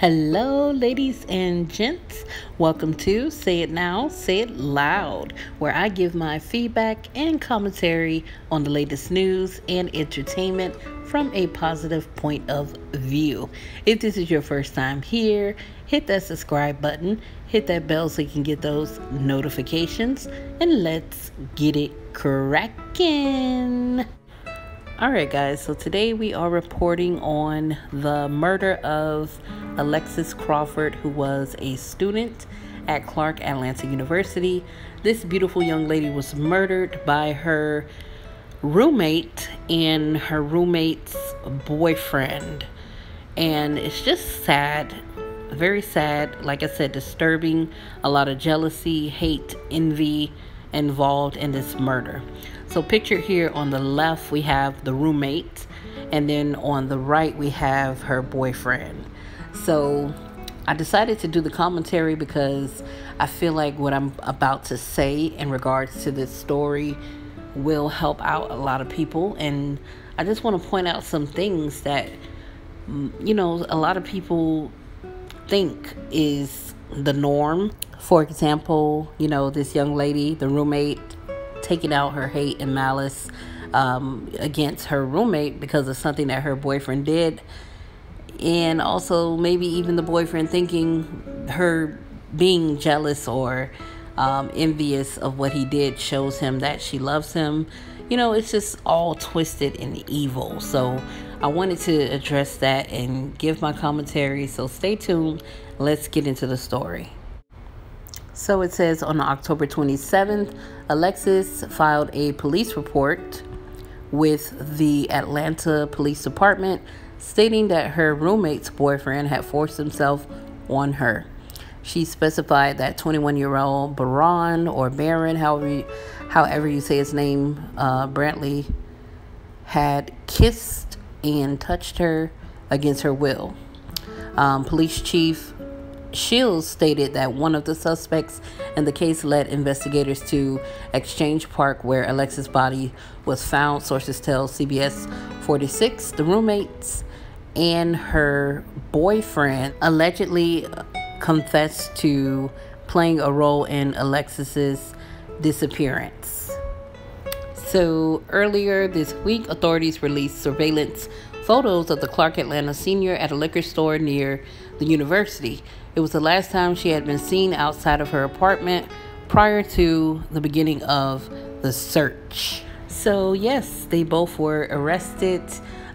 Hello, ladies and gents. Welcome to Say It Now, Say It Loud, where I give my feedback and commentary on the latest news and entertainment from a positive point of view. If this is your first time here, hit that subscribe button, hit that bell so you can get those notifications, and let's get it cracking. Alright guys, so today we are reporting on the murder of Alexis Crawford, who was a student at Clark Atlanta University. This beautiful young lady was murdered by her roommate and her roommate's boyfriend. And it's just sad, very sad, like I said, disturbing, a lot of jealousy, hate, envy involved in this murder. So pictured here on the left, we have the roommate, and then on the right, we have her boyfriend. So I decided to do the commentary because I feel like what I'm about to say in regards to this story will help out a lot of people. And I just want to point out some things that, a lot of people think is the norm. For example, this young lady, the roommate, taking out her hate and malice against her roommate because of something that her boyfriend did. And also maybe even the boyfriend thinking her being jealous or envious of what he did shows him that she loves him. It's just all twisted and evil. So I wanted to address that and give my commentary. So stay tuned. Let's get into the story. So it says on October 27th, Alexis filed a police report with the Atlanta Police Department stating that her roommate's boyfriend had forced himself on her. She specified that 21-year-old Baron, however you say his name, Brantley, had kissed and touched her against her will. Police Chief Shields stated that one of the suspects in the case led investigators to Exchange Park, where Alexis' body was found. Sources tell CBS 46 the roommates and her boyfriend allegedly confessed to playing a role in Alexis's disappearance. So earlier this week, authorities released surveillance photos of the Clark Atlanta senior at a liquor store near the university. It was the last time she had been seen outside of her apartment prior to the beginning of the search. So yes, they both were arrested.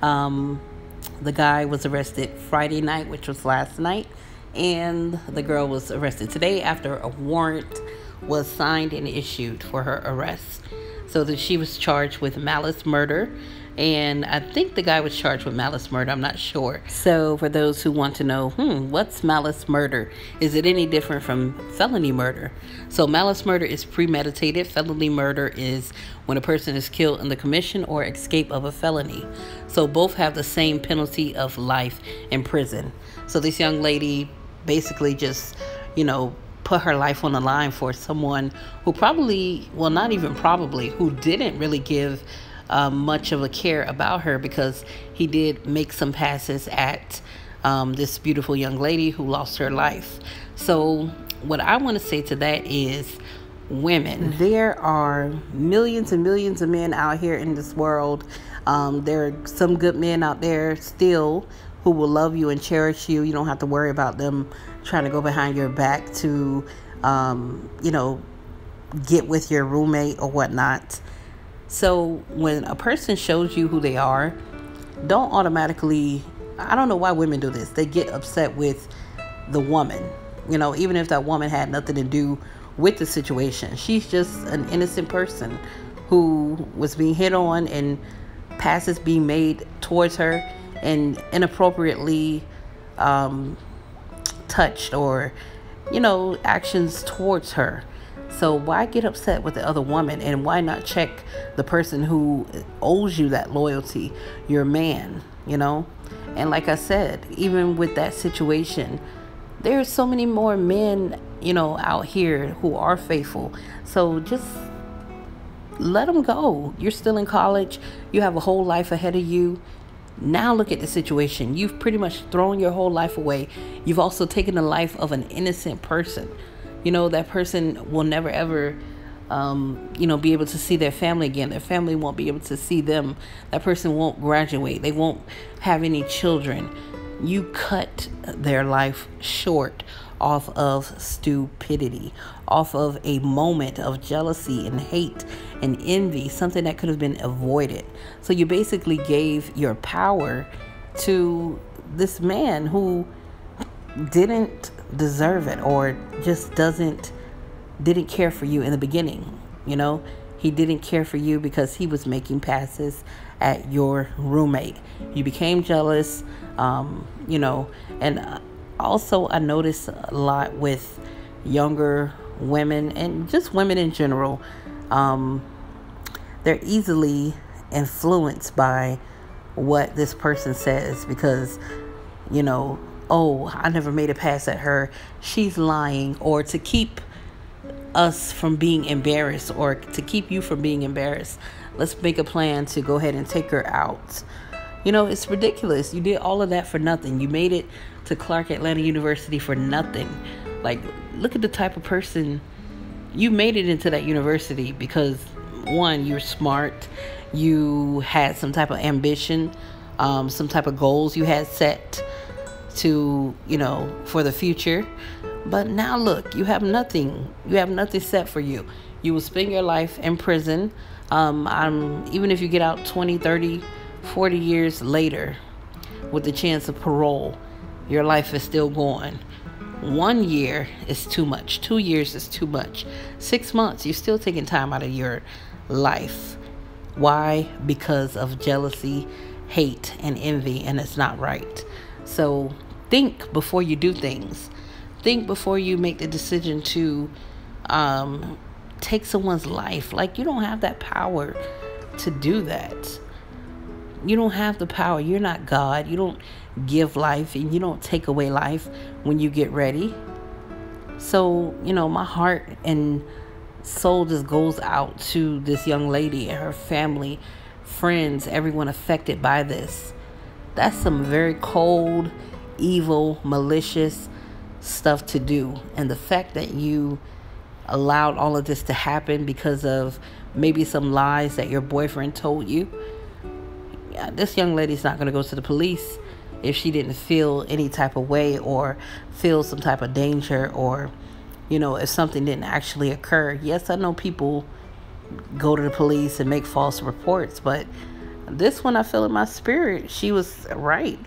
The guy was arrested Friday night, which was last night, and the girl was arrested today after a warrant was signed and issued for her arrest. So that she was charged with malice murder, and I think the guy was charged with malice murder. I'm not sure. So for those who want to know, what's malice murder? Is it any different from felony murder? So malice murder is premeditated. Felony murder is when a person is killed in the commission or escape of a felony. So both have the same penalty of life in prison. So this young lady basically just, put her life on the line for someone who probably, well, not even probably, who didn't really give much of a care about her, because he did make some passes at this beautiful young lady who lost her life. So what I want to say to that is, women, there are millions and millions of men out here in this world. There are some good men out there still who will love you and cherish you. You don't have to worry about them trying to go behind your back to get with your roommate or whatnot. So when a person shows you who they are, don't automatically, I don't know why women do this, they get upset with the woman, even if that woman had nothing to do with the situation. She's just an innocent person who was being hit on and passes being made towards her and inappropriately touched or, actions towards her. So why get upset with the other woman, and why not check the person who owes you that loyalty, your man, And like I said, even with that situation, there's so many more men, out here who are faithful. So just let them go. You're still in college. You have a whole life ahead of you. Now look at the situation. You've pretty much thrown your whole life away. You've also taken the life of an innocent person. That person will never ever be able to see their family again. Their family won't be able to see them. That person won't graduate. They won't have any children. You cut their life short off of stupidity, off of a moment of jealousy and hate and envy, something that could have been avoided. So you basically gave your power to this man who didn't deserve it, or just didn't care for you in the beginning. He didn't care for you because he was making passes at your roommate. You became jealous, and also I notice a lot with younger women and just women in general. They're easily influenced by what this person says because, oh, I never made a pass at her, she's lying, or to keep us from being embarrassed, or to keep you from being embarrassed, let's make a plan to go ahead and take her out. It's ridiculous. You did all of that for nothing. You made it to Clark Atlanta University for nothing. Like, look at the type of person you made it into that university because, one, you're smart, you had some type of ambition, some type of goals you had set to, for the future. But now look, you have nothing. You have nothing set for you. You will spend your life in prison. Even if you get out 20, 30, 40 years later with the chance of parole, your life is still going. 1 year is too much. 2 years is too much. 6 months, you're still taking time out of your life. Why? Because of jealousy, hate, and envy, and it's not right. So think before you do things. Think before you make the decision to take someone's life. Like, you don't have that power to do that. You don't have the power. You're not God. You don't give life, and you don't take away life when you get ready. So, my heart and soul just goes out to this young lady and her family, friends, everyone affected by this. That's some very cold, evil, malicious stuff to do. And the fact that you allowed all of this to happen because of maybe some lies that your boyfriend told you, this young lady's not going to go to the police if she didn't feel any type of way, or feel some type of danger, or if something didn't actually occur. Yes, I know people go to the police and make false reports, but this one, I feel in my spirit, she was right.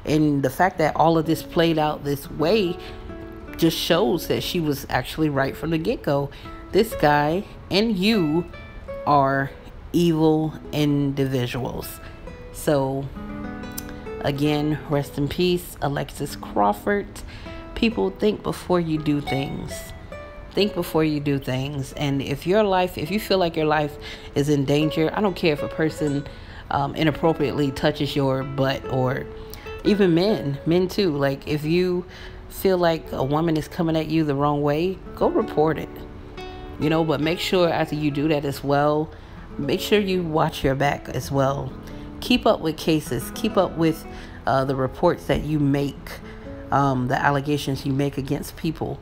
And the fact that all of this played out this way just shows that she was actually right from the get-go. This guy and you are evil individuals. So, again, rest in peace, Alexis Crawford. People, think before you do things. Think before you do things. And if you feel like your life is in danger, I don't care if a person inappropriately touches your butt, or even men too. Like, if you feel like a woman is coming at you the wrong way, go report it. But make sure after you do that as well, make sure you watch your back as well. Keep up with cases. Keep up with the reports that you make, the allegations you make against people.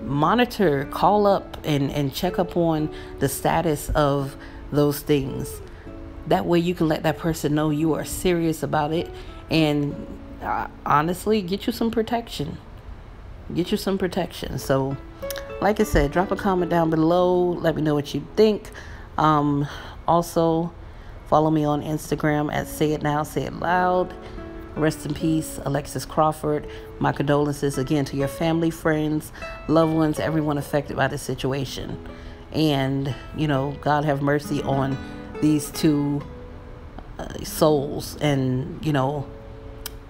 Monitor, call up and check up on the status of those things. That way you can let that person know you are serious about it, and honestly, get you some protection. Get you some protection. So, like I said, drop a comment down below. Let me know what you think. Also, follow me on Instagram at Say It Now, Say It Loud. Rest in peace, Alexis Crawford. My condolences again to your family, friends, loved ones, everyone affected by this situation. And, God have mercy on these two souls. And,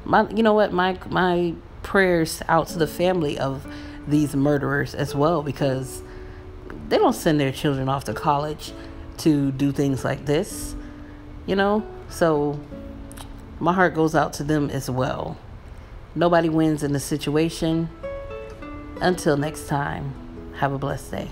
my prayers out to the family of these murderers as well, because they don't send their children off to college to do things like this, so my heart goes out to them as well. Nobody wins in the situation. Until next time, have a blessed day.